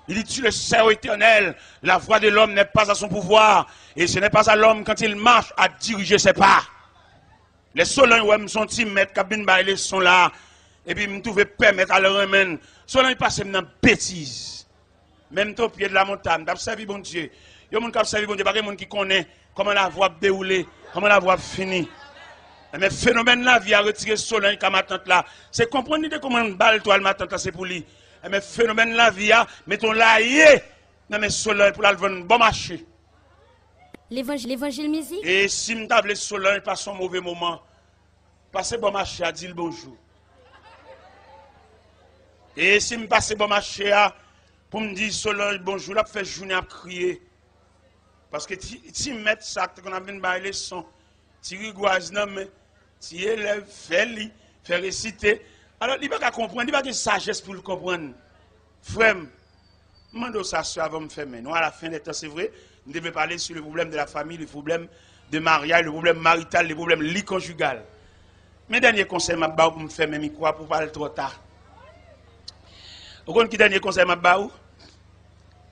il dit tu le sais ô Éternel, la voix de l'homme n'est pas à son pouvoir et ce n'est pas à l'homme quand il marche à diriger ses pas. Les solons où me sont mettre cabine bailler sont là et puis me trouver permettre à leur remen. Solons passe dans bêtise. Même au pied de la montagne, d'observer bon Dieu. Il y a monde qui observe bon Dieu, pas monde qui connaît comment la voie déroulée, comment la voie finit. Mais phénomène la vie a retiré Solange comme ma tante là. C'est comprendre comment une balle toi ma tante là c'est pour lui. Mais phénomène la vie a mettons là non mais Solange pour la vendre bon marché. L'évangile musique. Et si me table Solange pas son mauvais moment. Passer bon marché à dire bonjour. Et si me passer bon marché à pour me dire Solange bonjour là fait journée à crier. Parce que si mettre ça qu'on a bien bailler son ti rigouage non mais si élève fait réciter alors il va pas comprendre il va de sagesse pour le comprendre frère mando ça avant me faire nous à la fin des temps c'est vrai nous devons parler sur le problème de la famille le problème de mariage le problème marital le problème lit conjugal mais dernier conseil m'a ba pour me faire même quoi pour parler trop tard vous connaissez qui dernier conseil m'a ba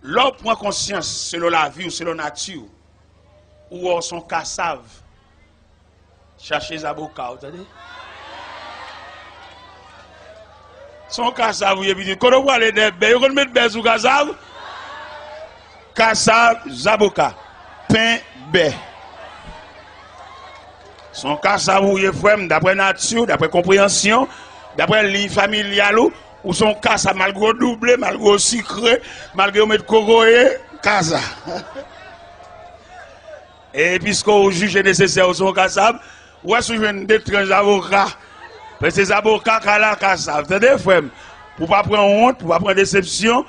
l'homme prend conscience selon la vie ou selon la nature ou son cassave cherchez Zaboka, vous entendez? Son kassav, vous avez dit, quand on voit les bébés, on met des sous kassav. Kassav, Zaboka, pain, bé. Son kassav, vous avez fait, d'après nature, d'après compréhension, d'après ligne familiale, ou son kassav, malgré doublé, malgré sucré, malgré mettre coroye, kassav. Et puisqu'on juge nécessaire son kassav, ou est-ce que je d'étranges avocats? Parce que ces avocats qui la cassave. Vous entendez, frère? Pour ne pas prendre honte, pour ne pas prendre déception,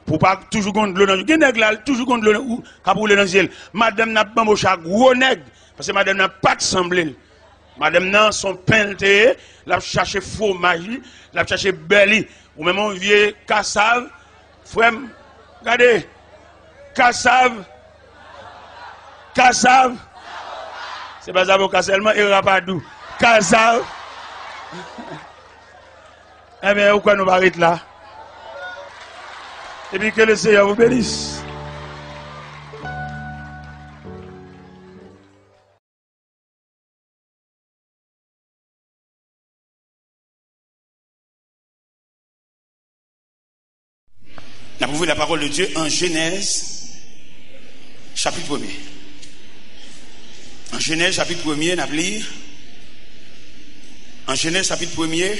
pour ne pas toujours contre l'eau dans le ciel. Il y a toujours contre l'eau dans le ciel. Madame n'a pas un gros nègre. Parce que madame n'a pas de semblé. Madame n'a son peinté, la cherché fromage, la cherché belly. Ou même un vieux cassave. Frère, regardez. Cassave. Cassave. C'est pas avocat seulement, et rapadou. Kazav. Eh bien, pourquoi nous arrêtons là? Et puis que le Seigneur vous bénisse. Nous avons vu la parole de Dieu en Genèse, chapitre 1er. En Genèse chapitre 1er, nous avons en Genèse chapitre 1er,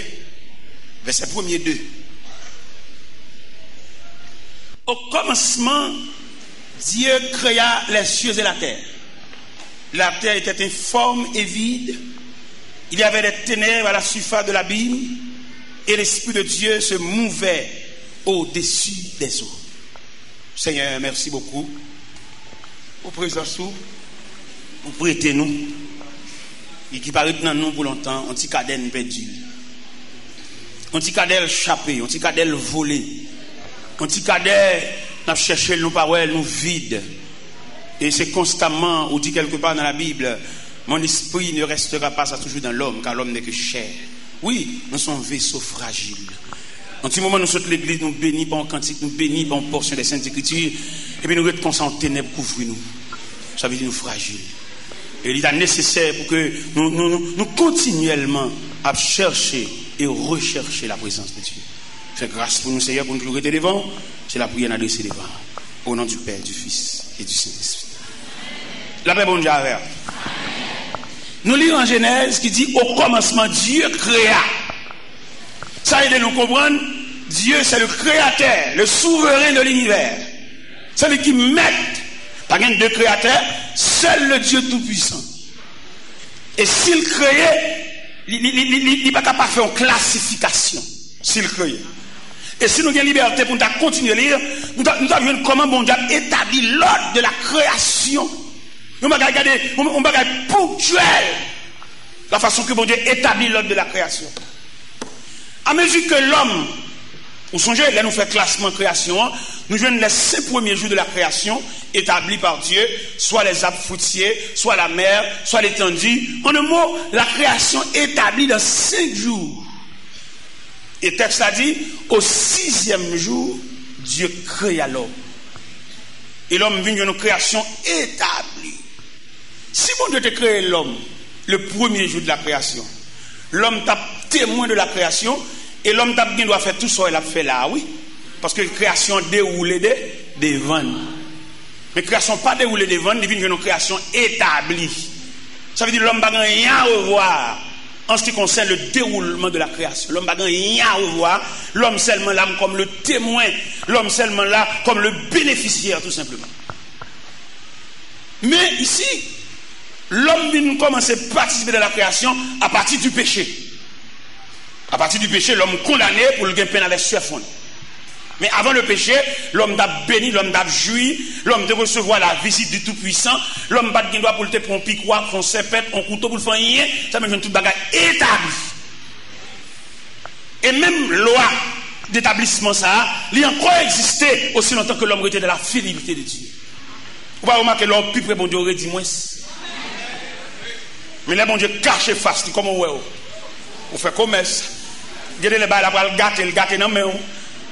verset 1er 2. Au commencement, Dieu créa les cieux et la terre. La terre était informe et vide. Il y avait des ténèbres à la surface de l'abîme et l'Esprit de Dieu se mouvait au-dessus des eaux. Seigneur, merci beaucoup pour présence. Vous prêtez nous et qui paraît dans nous pour longtemps, on petit cadelle perdu, on petit cadelle chappé, on petit cadelle volé, on petit cadelle n'a cherché nos paroles nous vides et c'est constamment on dit quelque part dans la Bible mon esprit ne restera pas ça toujours dans l'homme car l'homme n'est que chair. Oui, nous sommes vaisseaux fragiles. En petit moment nous sommes l'église nous bénis par un cantique, nous bénis par une portion des Saintes Écritures et puis nous restons en ténèbres couvrir nous. Ça veut dire nous fragiles. Et il est nécessaire pour que nous continuellement à chercher et rechercher la présence de Dieu. Fais grâce pour nous, Seigneur, pour nous toujours être devant. C'est la prière adressée devant. Au nom du Père, du Fils et du Saint-Esprit. La paix, bon Dieu. Nous lisons en Genèse qui dit au commencement, Dieu créa. Ça aide à nous comprendre. Dieu, c'est le créateur, le souverain de l'univers. C'est lui qui met. Pas qu'un deux créateurs, seul le Dieu Tout-Puissant. Et s'il créait, il n'est pas capable de faire une classification. S'il créait. Et si nous avons liberté pour nous continuer à lire, nous avons vu comment bon Dieu a établi l'ordre de la création. Nous avons regardé, on va regarder ponctuel. La façon que bon Dieu établit l'ordre de la création. À mesure que l'homme, vous songez, là nous fait classement création, nous jouons les 5 premiers jours de la création établis par Dieu, soit les arbres fruitiers, soit la mer, soit l'étendue. En un mot, la création établie dans 5 jours. Et le texte a dit, au 6e jour, Dieu créa l'homme. Et l'homme vient d'une création établie. Si bon Dieu te crée l'homme, le premier jour de la création, l'homme t'a témoin de la création, et l'homme t'a bien doit faire tout ça, il a fait là, oui. Parce que la création déroule des vannes. Mais la création pas déroulée des vannes, il vient d'une création établie. Ça veut dire que l'homme n'a rien à revoir en ce qui concerne le déroulement de la création. L'homme n'a rien à revoir. L'homme seulement là comme le témoin. L'homme seulement là comme le bénéficiaire, tout simplement. Mais ici, l'homme vient commencer à participer de la création à partir du péché. À partir du péché, l'homme condamné pour le gain peine avec soif. Mais avant le péché, l'homme t'a béni, l'homme t'a joui, l'homme t'a recevoir la visite du Tout-Puissant, l'homme n'a pas de droit pour te prendre un piquois, un serpent, un couteau pour le faire rien, ça me donne toute bagarre établie. Et même loi d'établissement ça, il a encore existé aussi longtemps que l'homme était de la fidélité de Dieu. Vous pouvez remarquer l'homme plus près bon Dieu aurait dit moins. Mais là bon Dieu cache face, comment vous faites commerce. Regardez les balles là pour le gâter dans main.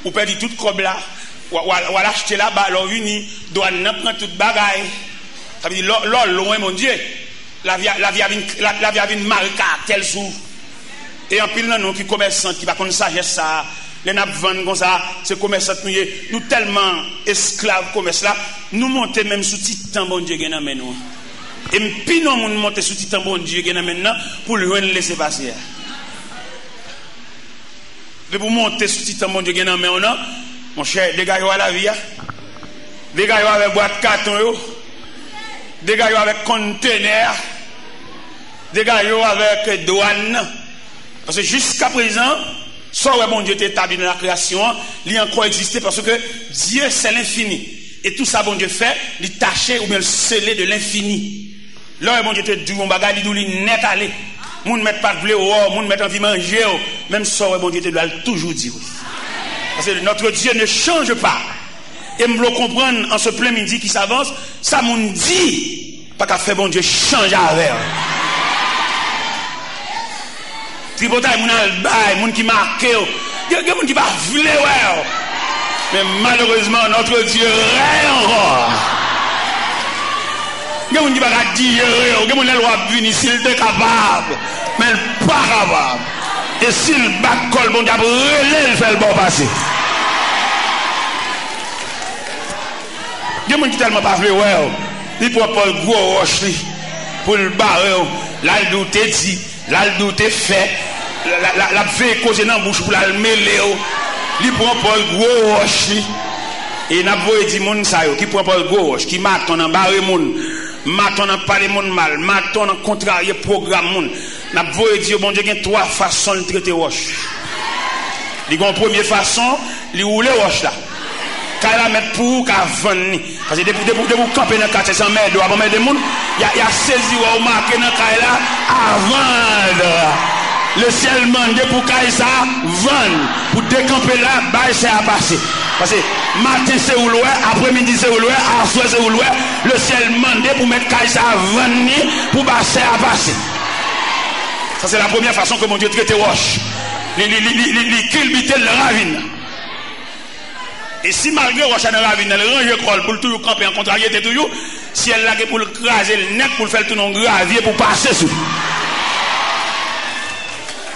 Ou perdre toute cob là, ou l'acheter là, alors uni, doit prendre toute bagaille. Ça veut dire, loin, mon Dieu, la vie a une mal caractère sous. Et en pile, nous qui commerçants, qui va connaître sagesse ça, les nappes vendent comme ça, ces commerçants, nous tellement esclaves commerce là, nous montons même sous titan, bon Dieu, nous. Et puis nous montons sous titan, bon Dieu, maintenant, pour le laisser passer. De pour monter sous titan mon Dieu mon cher, des gars à la vie, des gars avec boîte carton, des gars avec conteneur, des gars avec douane. Parce que jusqu'à présent, ça ouais mon Dieu t'est établi dans la création, il a encore existé parce que Dieu c'est l'infini. Et tout ça bon Dieu fait, il taché ou bien le scellé de l'infini. Là bon Dieu te dit mon bagage, il net aller. Moun met pas de blé ou moun met envie manger, même ça bon Dieu te doit toujours dire. Parce que notre Dieu ne change pas. Et me le comprendre en ce plein midi qui s'avance, ça moun dit pas qu'à faire bon Dieu change avec. Tripotaille moun albay, moun qui marqué, il y a moun qui pas vle ouais. Mais malheureusement notre Dieu règne encore. Il y a des gens qui ne dire, il y a des gens qui venir s'il est capable, mais il n'est pas capable. Et s'il bat col, bon Dieu, il fait le bon passer. Il y a des gens qui ne tellement pas fait, il prend pas le gros roche pour le barrer, là il doute dit, là il doute fait, la fait causer dans la bouche pour la mêler, il prend pas le gros roche. Et il a dit, mon sa qui prend pas le gros roche, qui mate en barrer moun. Maintenant, on parle mon mal, maintenant, on contrarie le programme. On a voulu dire, bon Dieu, il y a 3 façons de traiter roche. Il y a une première façon, il roule roche là. Quand il a mettre pour, qu'à vendre. Parce que depuis vous camper dans 400 mètres, avant de monde, il y a saisi ou marqué dans le là à vendre. Le ciel mande pour qu'il ça vendre. Pour décamper là, c'est à passer. Parce que matin c'est où l'ouest, après-midi c'est où l'ouest, à soir c'est où l'ouest, le ciel mande pour mettre Kaïsa à venir pour passer à passer. Ça c'est la première façon que mon Dieu traite roche. Il culbite le ravine. Et si malgré roche dans la ravine, elle range école pour toujours camper en contrariété toujours, si elle l'a pour le craser le net pour le faire tout non gravier pour passer sous.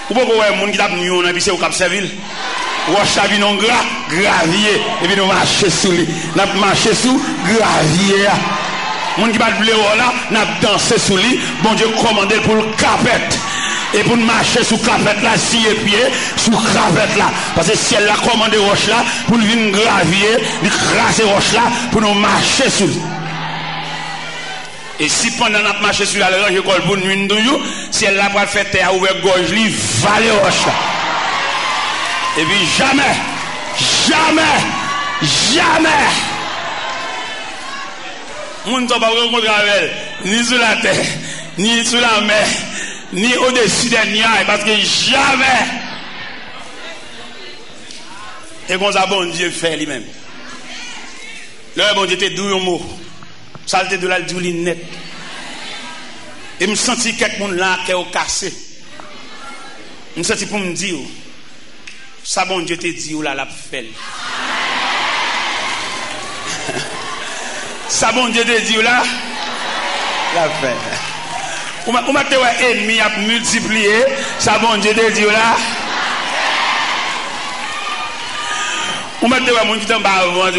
Ou pas qu'on monde qui t'a venu on a visé au Cap-Serville. Roche a vu non gravier et puis nous marcher sous lui. N'a marché sous gravier. Monde qui va blé là, n'a dansé sous lui. Bon Dieu commandé pour le capette. Et pour marcher sous capette là, si et pied sous capette là. Parce que si elle a commandé roche là pour venir gravier, il craser roche là pour nous marcher sous lui. Et si pendant notre marché sur la range école pour nous toujours, si elle n'a pas fait terre ouvert gorge, il va aller roche là. Et puis jamais, on ne peut pas rencontrer avec elle, ni sur la terre, ni sur la mer, ni au-dessus des nuages, parce que jamais. Et qu'on a bon Dieu fait lui-même. Le bon Dieu était doux un mot. Ça était de la doulinette. Et je me sentis quelqu'un là qui est cassé. Je me sentis pour me dire, ça bon Dieu te dit ou là la fait. Ça bon Dieu te dit ou là la fait. Ou m'a te ennemi a multiplié, ça bon Dieu te dit ou là. Ou m'a te moun qui t'en bas avant